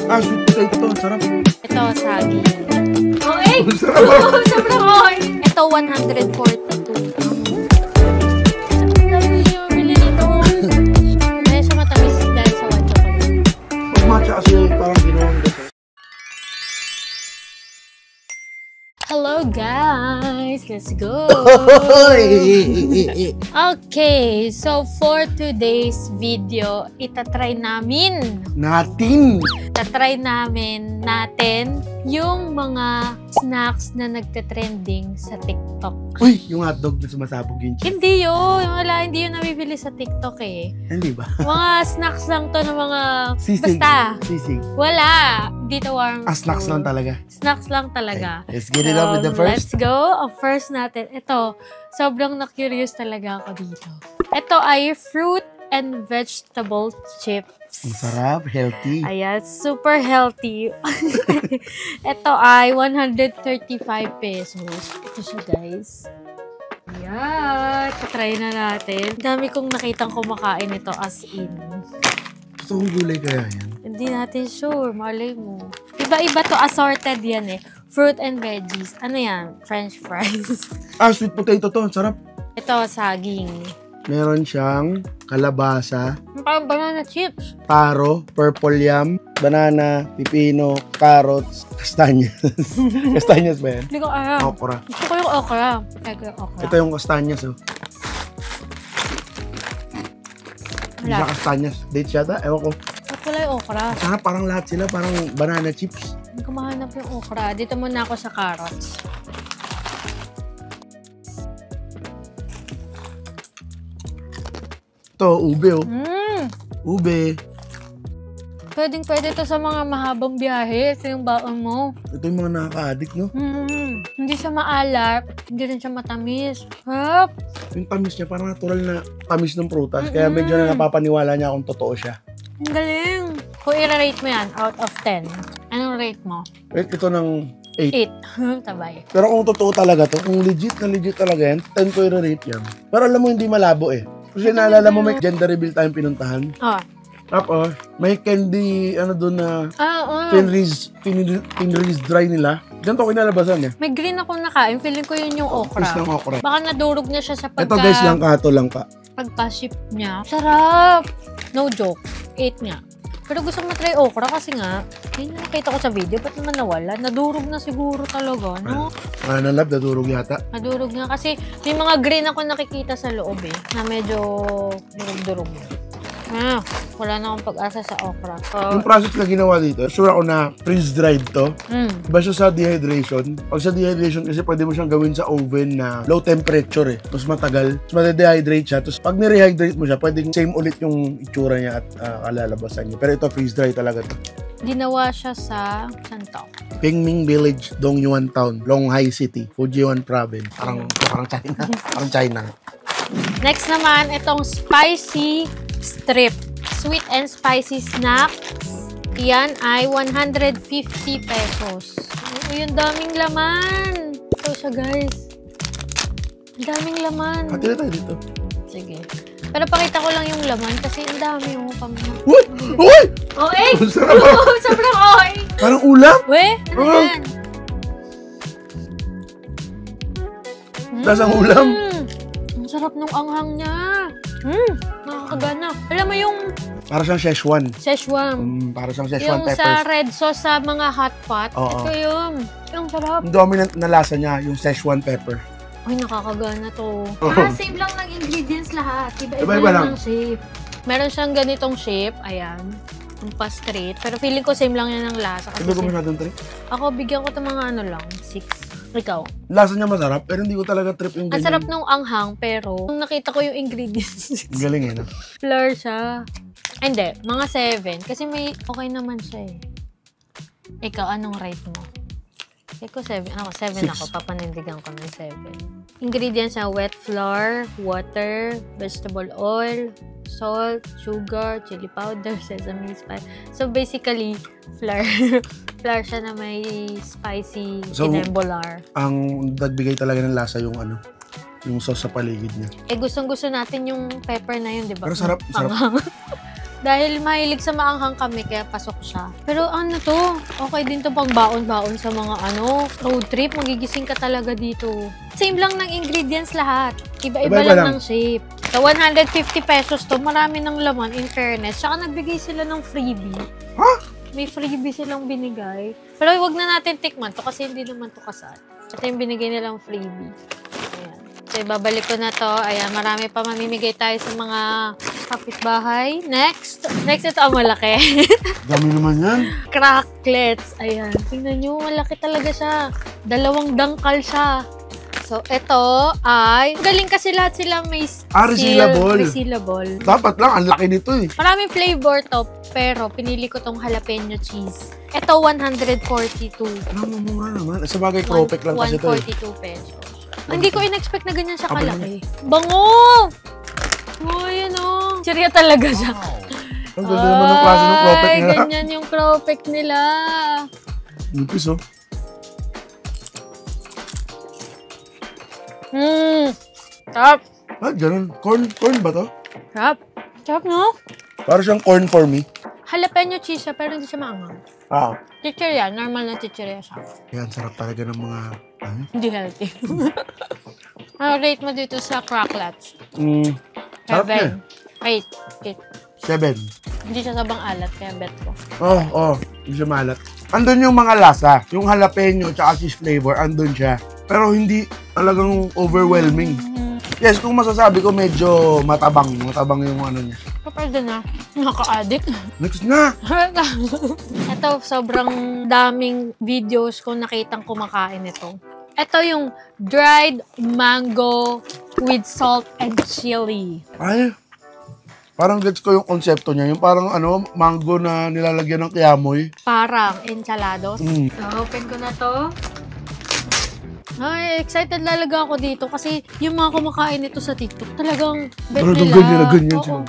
Sweet potato to. Ang sarap. Ito, saging. Oh, Ang sarap. Sobrang okay. Ito, 142. Ang dami yung bili nito. Kaya siya matamis dahil sa white chocolate. Pag matcha kasi parang ginawang dito. Hello guys! Let's go! Okay, so for today's video, itatry natin yung mga snacks na nagte-trending sa TikTok. Uy, yung hotdog na sumasabog yung cheese. Hindi yun. Hindi yun nabibili sa TikTok eh. Hindi ba? Mga snacks lang to ng mga... Sisig. Basta. Sisig. Wala. Dito warm. Snacks lang talaga. Snacks lang talaga. Okay. Let's get it up with the first. Let's go. Ang first natin. Ito, sobrang na-curious talaga ako dito. Ito ay fruit and vegetable chips. Ang sarap, healthy. Ayan, super healthy. Ito ay 135 pesos. Ito siya, guys. Ayan, try na natin. Dami kong nakitang kumakain ito as in. Gusto kong gulay kaya yan? Hindi natin sure, malay mo. Iba-iba to, assorted yan eh. Fruit and veggies. Ano yan? French fries. Sweet potato to. Ang sarap. Ito, saging. Meron siyang kalabasa, Parang banana chips. taro, purple yam, banana, pipino, carrots, kastanyas. Kastanyas ba yan? Hindi ko alam. Okra. Gusto ko yung okra. Try ko yung okra. Ito yung kastanyas, oh. Hindi siya kastanyas. Date siya ata? Ewan ko. Ba't wala yung okra? Sarap, parang lahat sila. Parang banana chips. Hindi ko mahanap yung okra. Dito muna ako sa carrots. Ito, ube, oh. Ube. Pwedeng-pwede to sa mga mahabang biyahe. Ito yung baon mo. Ito yung mga nakaka-addict, no? Hindi siya maalat. Hindi rin siya matamis. Harap! Yung tamis niya, parang natural na tamis ng prutas. Kaya medyo na napapaniwala niya kung totoo siya. Ang galing! Kung i-rate mo yan, out of 10, anong rate mo? Wait, ito ng 8. 8. Tabay. Pero kung totoo talaga to, kung legit talaga yan, 10 ko i-rate yan. Pero alam mo, hindi malabo eh. Kasi naalala mo may gender reveal tayong pinuntahan. Tapos, may candy, doon na pinreeze dry nila. Ganito ko kinalabasan eh. May green ako nakain. Feeling ko yun yung okra. Piece ng okra. Baka nadurog na siya sa Ito guys, langkato lang pa. pagpa-ship niya. Sarap! No joke. 8 nga. Pero gusto ko matry okra kasi nga, yun yung nakita ko sa video, ba't naman nawala? Nadurog na siguro talaga, no? Nalab, nadurog yata. Nadurog nga kasi may mga green ako nakikita sa loob eh, na medyo durog-durog. Wala na akong pag-asa sa okra. Yung process na ginawa dito, sure ako na freeze-dried to. Iba siya sa dehydration. Pag sa dehydration kasi pwede mo siyang gawin sa oven na low temperature eh. Tapos matagal. Tapos made-dehydrate siya. Tapos pag nirehydrate mo siya, pwedeng same ulit yung itsura niya at kalalabasan niya. Pero ito freeze-dry talaga to. Ginawa siya sa Santo. Pingming Village, Dongyuan Town, Longhai City, Fujian Province. Parang China. Parang China. Next naman, itong spicy strip. Sweet and spicy snacks. Yan ay 150 pesos. Uy, ang daming laman. Ito siya, guys. Ang daming laman. Pati tayo dito. Sige. Pero pakita ko lang yung laman kasi ang dami yung pamilya. Uy! Uy! Oh, eh! Sarap! Sobrang okay! Parang ulam! We? Ano yan? Lasang ulam! Ang sarap nung anghang niya. Nakakagana. Alam mo yung... Para siyang Szechuan. Szechuan. Para siyang Szechuan yung peppers. sa red sauce sa mga hot pot. Oo. Ito yun. Yung sarap. Yung dominant na lasa niya, yung Szechuan pepper. Ay, nakakagana to. Same lang ng ingredients lahat. Iba-iba lang ng shape. Meron siyang ganitong shape. Ayan. Yung pa-straight. Pero feeling ko same lang yan ng lasa. Hindi ko masyadong trip. Ako, bigyan ko itong mga lang. 6. Ikaw? Lasa niya masarap, pero hindi ko talaga trip yung ganyan. Ang sarap nung anghang, pero nung nakita ko yung ingredients. Ang galing eh, no? Flour siya. Hindi, mga 7. Kasi may okay naman siya eh. Ikaw, anong rate mo? Ikaw 7. Ako, 7 ako. Papanindigan ko ng 7. Ingredients na wet flour, water, vegetable oil, salt, sugar, chili powder, sesame spice. So basically, flour. Flour siya na may spicy kinembolar. Ang nagbigay talaga ng lasa yung yung sauce sa paligid niya. Eh gustong-gusto natin yung pepper na yun, di ba? Pero sarap. Dahil mahilig sa maanghang kami, kaya pasok siya. Pero ano to? Okay din to pang baon-baon sa mga road trip. Magigising ka talaga dito. Same lang ng ingredients lahat. Iba-iba lang ng shape. So, 150 pesos to. Marami ng laman, in fairness. Tsaka nagbigay sila ng freebie. Huh? May freebie silang binigay. Pero wag na natin tikman to kasi hindi naman to kasal. Ito yung binigay nilang freebie. Ayan. So, ibabalik ko na to. Ayan, marami pa mamimigay tayo sa mga kapitbahay. Next, ito ang malaki. Dami naman yan. Cracklets. Ayan. Tingnan nyo, malaki talaga siya. 2 dangkal siya. So, ito ay, galing kasi lahat sila may resealable. Dapat lang, ang laki nito eh. Maraming flavor to, pero pinili ko tong jalapeno cheese. Ito, 142. Mura naman. Sa bagay, Cropek lang kasi ito eh. 142 pesos. Hindi ko in-expect na ganyan siya kalaki. Bango! Oh, yan o. Seriya talaga siya. Ang ganda naman ng klase ng Cropek nila. Ganyan yung Cropek nila. Nipis oh. Sarap. Ganun. Corn ba to? Sarap. Sarap, no? Para siyang corn for me. Jalapeno cheese siya, pero hindi siya maangang. Chichirya. Normal na chichirya siya. Yan, sarap talaga ng mga... Hindi healthy. Ano rate mo dito sa cracklets? Sarap niya. 8. 7. Hindi siya sabang alat, kaya bet ko. Hindi siya malat. Andun yung mga lasa. Yung jalapeno tsaka cheese flavor, andun siya. Pero hindi talagang overwhelming. Yes, kung masasabi ko medyo matabang yung ano niya. Kapag na, naka-addict. Next na! Ito, sobrang daming videos ko nakitang kumakain ito. Ito yung dried mango with salt and chili. Ay, parang gets ko yung konsepto niya. Yung parang mango na nilalagyan ng kiamoy. Parang enchalados. So, open ko na to. Ay, excited talaga ako dito kasi yung mga kumakain nito sa TikTok, talagang bet nila. Ganyan siya.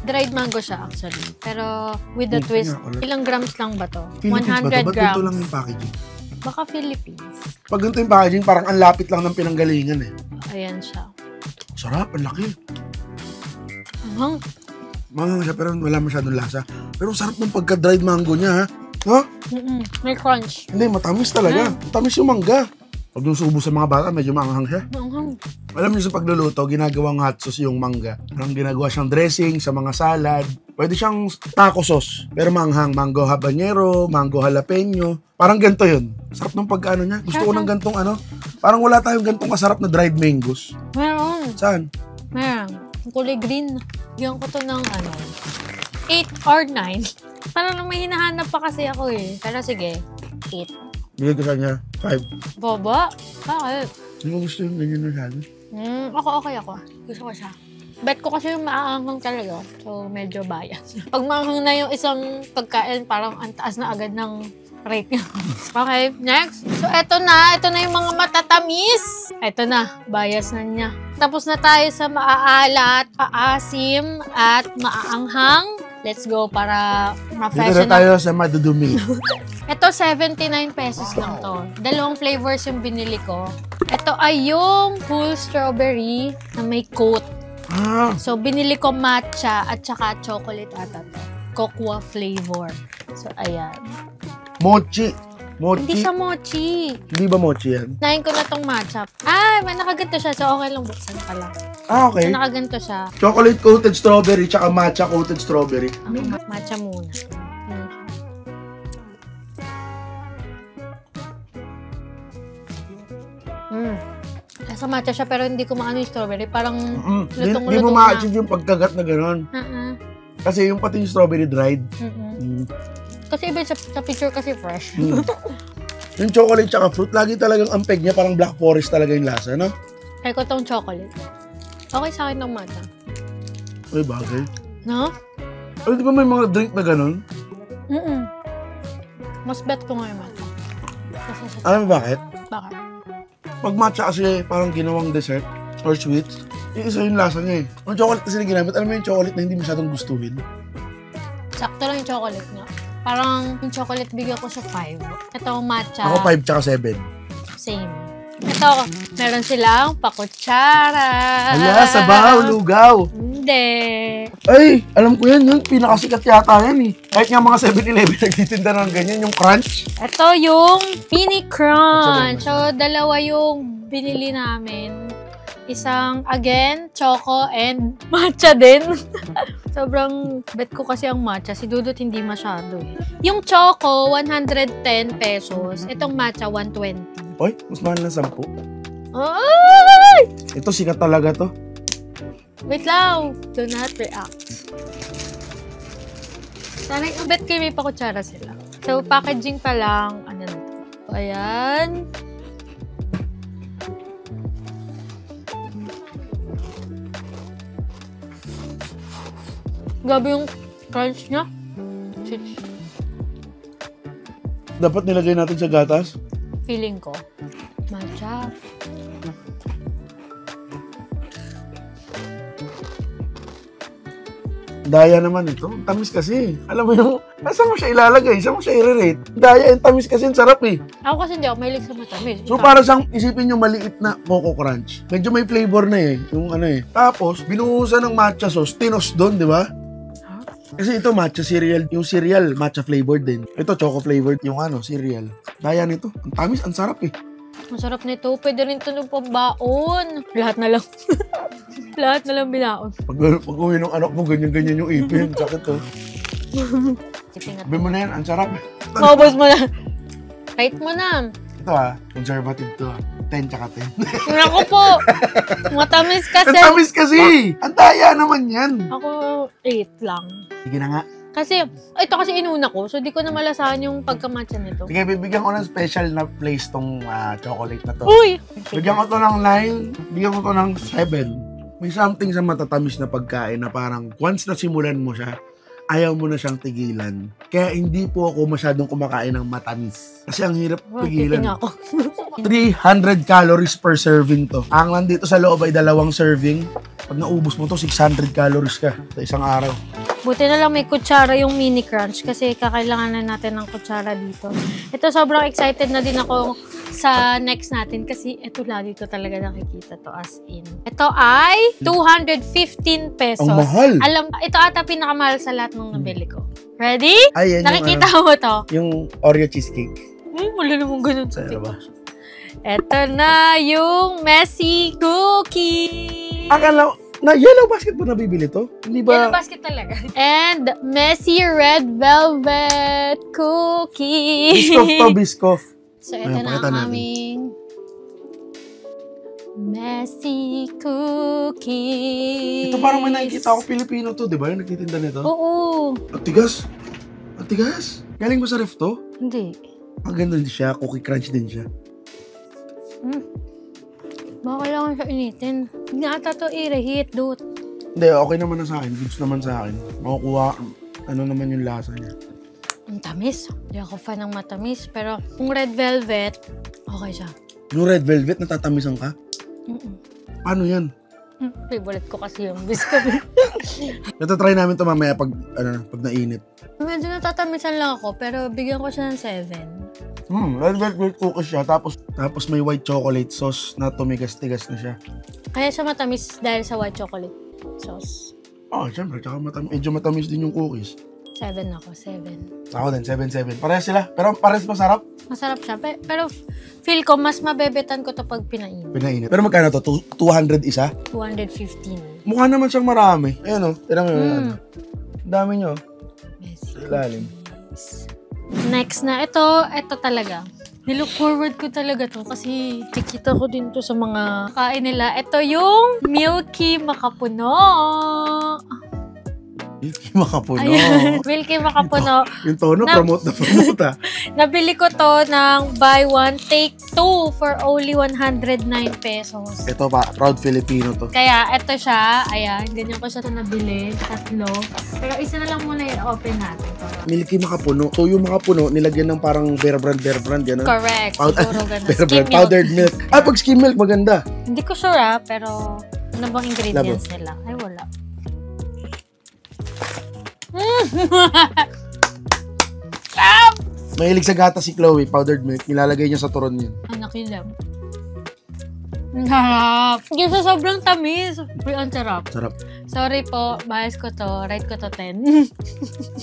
Dried mango siya actually. Pero with the twist, ilang grams lang ba to? Philippines 100 ba to? Ba't grams. ito lang yung packaging? Baka Philippines. Pag ganito yung packaging, parang ang lapit lang ng pinanggalingan eh. Ayan siya. Sarap, ang laki. Manghang siya pero wala masyadong lasa. Pero sarap ng pagka-dried mango niya ha. Ha? May crunch. Hindi, matamis talaga. Matamis yung mangga. Pag nung subo sa mga bata, medyo maanghang siya. Alam niyo sa pagluluto, ginagawang hot sauce yung mangga. Parang ginagawa siyang dressing sa mga salad. Pwede siyang taco sauce, pero maanghang. Mango habanero, mango jalapeno. Parang ganito yun. Sarap ng pagkaano niya. Gusto ko ng gantong Parang wala tayong gantong kasarap na dried mangoes. Meron. Saan? Meron. Yung kulay green. Bigyan ko to ng 8 or 9. Parang may hinahanap pa kasi ako eh. Pero sige, 8. Bigay ko sa kanya 5. Boba? Bakit? Hindi ko gusto yung ganyan na sabi. Okay ako. Gusto ko siya. Bet ko kasi yung maaanghang talaga. So, medyo bias. Pag maanghang na yung isang pagkain, parang ang taas na agad ng rate niya. Okay, next. So, eto na. Ito na yung mga matatamis. Eto na. Bias na niya. Tapos na tayo sa maaalat, paasim, at maaanghang. Let's go para ma-freshen. Dito na tayo sa madudumi. Ito, 79 pesos lang to. 2 flavors yung binili ko. Ito ay yung full strawberry na may coat. So, binili ko matcha at saka chocolate ata to. Cocoa flavor. So, ayan. Mochi. Hindi siya mochi. Hindi ba mochi yan? Nahin ko na tong matcha. May nakaganto siya. So, okay lang buksan pala. Okay. So, nakaganto siya. Chocolate coated strawberry tsaka matcha coated strawberry. Matcha muna. Nasa matcha siya pero hindi ko maano yung strawberry. Parang lutong-lutong Hindi mo ma-achieve yung pagkagat na gano'n. Kasi yung pati yung strawberry dried. Kasi iba sa picture kasi fresh. Yung chocolate tsaka fruit, lagi talagang ang peg niya, parang black forest talaga yung lasa, no? Kaya ko tong chocolate. Okay sa akin ng matcha. Ay, bagay. No? Ay, di ba may mga drink na gano'n? Mas bet ko nga yung matcha. Alam mo bakit? Bakit? Pag matcha kasi parang ginawang dessert or sweets, isa yung lasa niya eh. Ang chocolate kasi na ginamit, alam mo yung chocolate na hindi masyadong gustuhin? Sakto lang yung chocolate nga. Parang yung chocolate bigyan ko siya 5. Ito matcha. Ako 5 tsaka 7. Same. Ito, meron silang pakutsara. Hala, sabaw, lugaw. Hindi. Ay, alam ko yan. Yun, pinakasikat yata yan eh. Kahit nga mga 7-Eleven nagtitinda ng ganyan, yung crunch. Ito yung mini crunch. So, dalawa yung binili namin. Isang, again, choco and matcha din. Sobrang bet ko kasi ang matcha. Si Dudut hindi masyado eh. Yung choco, 110 pesos. Itong matcha, 120. Oy, mas mahal na 10. Ay! Ito, sikat talaga to. Wait lang. Do not react. Sana bet ko may pakutsara sila. So, packaging pa lang. Ano na to? Ayan. Grabe yung crunch niya. Dapat nilagay natin sa gatas. Feeling ko. Matcha. Daya naman ito. Tamis kasi. Alam mo yung, saan mo siya ilalagay? Saan mo siya i-rate? Daya and tamis kasi, ang sarap eh. Ako kasi hindi ako mahilig sa matamis. So para siyang isipin yung maliit na Coco Crunch. Medyo may flavor na eh. Yung ano eh. Tapos, binuhusan ng matcha sauce, tinos doon, di ba? Kasi ito matcha cereal, yung cereal matcha flavored din. Ito choco flavored yung ano, cereal. Daya nito. Ang tamis, ang sarap eh. Masarap nito. Pwede rin ito ng pambaon. Lahat na lang. Lahat na lang binaon. Pag uwi ng anak mo, ganyan-ganyan yung ipin. Sakit to. Sabi mo na yan, ang sarap. Maubos mo na. Rate mo na. Ito conservative to 10 tsaka 10. Naku po. Matamis kasi. Ang tamis kasi. Ang daya naman yan. Ako, 8 lang. Sige na nga. Kasi, ito kasi inuna ko, so di ko na malasahan yung pagkamatcha nito. Sige, bibigyan ko ng special na place tong chocolate na to. Uy! Bigyan ko to ng 9, bigyan ko to ng 7. May something sa matatamis na pagkain na parang once na simulan mo siya, ayaw mo na siyang tigilan. Kaya hindi po ako masyadong kumakain ng matamis. Kasi ang hirap tigilan. Titing ako. 300 calories per serving to. Ang nandito sa loob ay 2 serving. Pag naubos mo to, 600 calories ka sa isang araw. Buti na lang may kutsara yung mini crunch kasi kakailangan na natin ng kutsara dito. Ito sobrang excited na din ako sa next natin kasi ito lagi ko talaga nakikita to as in. Ito ay 215 pesos. Ang mahal! Alam, ito ata pinakamahal sa lahat ng nabili ko. Ready? Ay, yan Nakikita mo to? Yung Oreo cheesecake. Wala namang ganun sa Ano ba? Ito na yung messy cookie. Akala na yellow basket ba nabibili to? Hindi ba? Yellow basket talaga. And messy red velvet cookie. Biscoff to, Biscoff. So, ito Ayan, na pakita ang natin. aming messy cookie. Ito parang may nakikita ako Pilipino to, di ba? Yung nagtitinda nito. Oo. Ang tigas. Ang tigas. Galing ba sa ref to? Hindi. Ang ganda din siya. Cookie crunch din siya. Baka kailangan siya initin. Hindi ata to i-reheat, dude. Hindi, okay naman na sa akin. Goods naman sa akin. Makukuha, ano naman yung lasa niya. Ang tamis. Hindi ako fan ng matamis. Pero kung red velvet, okay siya. Yung red velvet, natatamisan ka? Paano yan? Favorite ko kasi yung biscuit. Natatry namin ito mamaya pag, pag nainit. Medyo natatamisan lang ako, pero bigyan ko siya ng 7. Red velvet cookies siya. Tapos may white chocolate sauce na tumigas-tigas na siya. Kaya siya matamis dahil sa white chocolate sauce. Siyempre. Tsaka medyo matamis din yung cookies. 7 ako, 7. Ako din, 7-7. Parehas sila. Pero parehas masarap. Masarap siya. Pero feel ko, mas mabebetan ko to pag pinainit. Pinainit. Pero magkano to? 200 isa? 215. Mukha naman siyang marami. Ayan o. Tignan mo yun. Ang dami nyo. Ilalim. Next na, ito talaga. Nilook forward ko talaga to kasi nakikita ko din to sa mga kain nila. Ito yung Milky Makapuno. Milky Makapuno. Ayan, Milky Makapuno. Yung tono, promote na promote Nabili ko to ng buy one, take two for only 109 pesos. Ito pa, proud Filipino to. Kaya ito siya, ayan, ganyan ko siya nabili, 3. Pero isa na lang muna i-open natin. Milky Makapuno. So yung Makapuno, nilagyan ng parang bear brand, gano'n? Correct, siguro ganun. Bear Skim brand, milk. powdered milk. Pag skim milk, maganda. Hindi ko sure pero ano bang ingredients nila? Ay, wala. Mahilig sa gata si Chloe, powdered milk. Nilalagay niya sa turon yun. Ang nakilam. Ang sarap. Hindi siya sobrang tamis. Uy, ang sarap. Sarap. Sorry po, bias ko to. Rate ko to 10.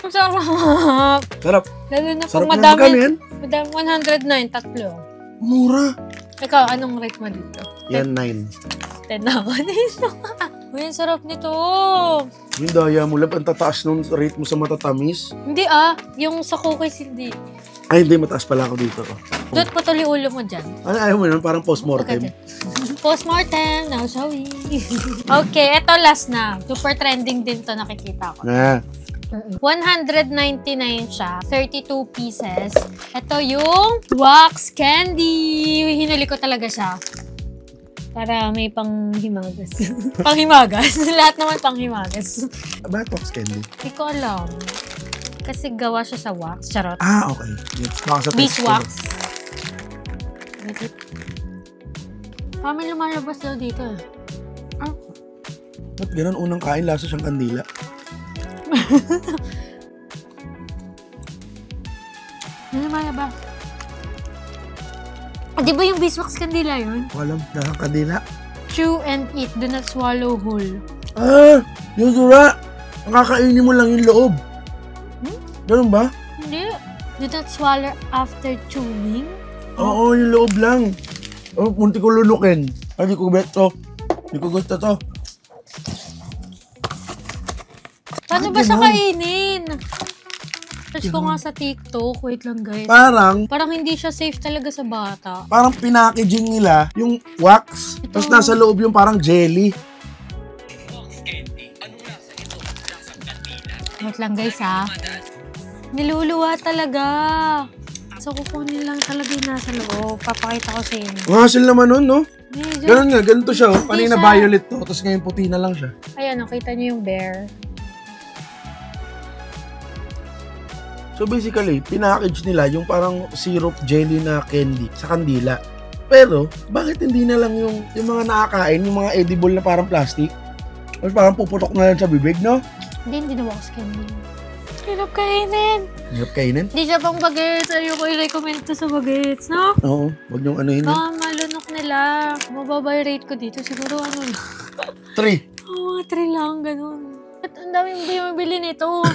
Ang sarap. Sarap. Lalo na Sarap kung na magkano yan? madami 109, tatlo. Mura. Ikaw, anong rate mo dito? Yan, 9. 10 na ako dito. Uy, ang sarap nito. Yung daya mo, lab, ang tataas nung rate mo sa matatamis. Hindi yung sa cookies hindi. Ay, hindi, mataas pala ako dito. Dot patuloy ulo mo dyan. Ano, ayaw mo yun? Parang postmortem. Postmortem, now shall we? Okay, eto last na. Super trending din to, nakikita ko. Na. 199 siya, 32 pieces. Ito yung wax candy. Hinuli ko talaga siya. Para may panghimagas. Panghimagas? Lahat naman panghimagas. Bakit wax candy? Hindi ko alam. Kasi gawa siya sa wax. Charot. Ah, okay. Baka sa Beeswax. May lumalabas daw dito. Ba't ganun unang kain, lasa siyang kandila? Ano lumalabas? Di ba yung beeswax kandila yun? Alam, lasang kandila. Chew and eat, do not swallow whole. Ah! Yung sura! Nakakainin mo lang yung loob. Ganun ba? Hindi. Do not swallow after chewing. Oo, yung loob lang. Oh, munti ko lunukin. Ay, di ko beto. Di ko gusto to. Paano ba siya kainin? Search ko nga sa TikTok. Wait lang, guys. Parang hindi siya safe talaga sa bata. parang pinackaging nila yung wax. Tapos nasa loob yung parang jelly. Wait lang, guys, Niluluwa talaga. So, kukunin lang talaga yung nasa loob. Papakita ko sa inyo. Ang hassle naman nun, no? Ganun nga, ganito siya. Oh. Kanina siya. violet to, tapos ngayon puti na lang siya. Ayan, nakita niyo yung bear. So basically, pinackage nila yung parang syrup jelly na candy sa kandila. Pero, bakit hindi na lang yung mga nakakain, yung mga edible na parang plastic? Or parang puputok na lang sa bibig, no? Hindi na wax candy. Hirap kainin. Hirap kainin? Hindi siya pang bagets. Ayoko i-recommend to sa bagets, no? Oo, huwag niyong anuhin. Malunok nila. Mababa yung rate ko dito. Siguro 3. Mga 3 lang, ganun. At ang daming bumibili nito.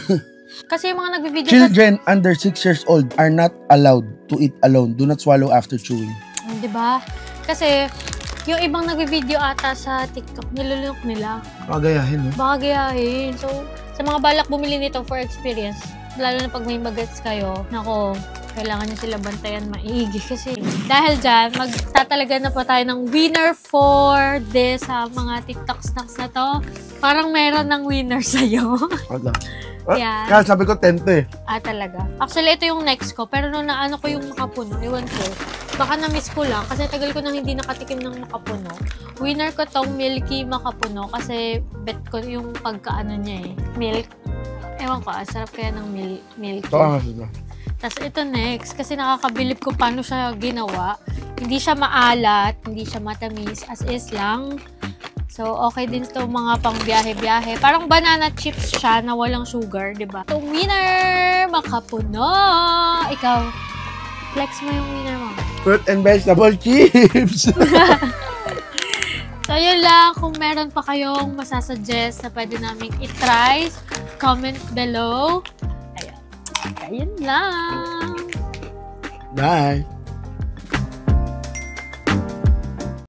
Kasi yung mga nagbibideo... Children under 6 years old are not allowed to eat alone. Do not swallow after chewing. Diba? Kasi yung ibang nagbibideo ata sa TikTok, nilulunok nila. Kagayahin, no? Baka gayahin. So, sa mga balak bumili nito for experience, lalo na pag may bagets kayo, nako, kailangan nyo sila bantayan maigi. Kasi dahil dyan, magtatalaga na po tayo ng winner for this mga TikTok snacks na to. Parang meron ng winner sa'yo. Wala. Yeah. Kaya sabi ko 10 to eh. Talaga. Actually, ito yung next ko. Pero nung naano ko yung makapuno, ewan ko. Baka na-miss ko lang kasi tagal ko nang hindi nakatikim ng makapuno. Winner ko tong milky makapuno kasi bet ko yung pagkaano niya milk. Ewan ko, sarap kaya ng milky. Ito nga sila. Tapos ito next, kasi nakakabilib ko paano siya ginawa. Hindi siya maalat, hindi siya matamis, as is lang. So, okay din ito mga pang biyahe-biyahe. Parang banana chips siya na walang sugar, di ba? Itong winner, makapuno. Ikaw, flex mo yung winner mo. Fruit and vegetable chips. So, yun lang. Kung meron pa kayong masasuggest na pwede namin itry, comment below. Ayun lang. Bye.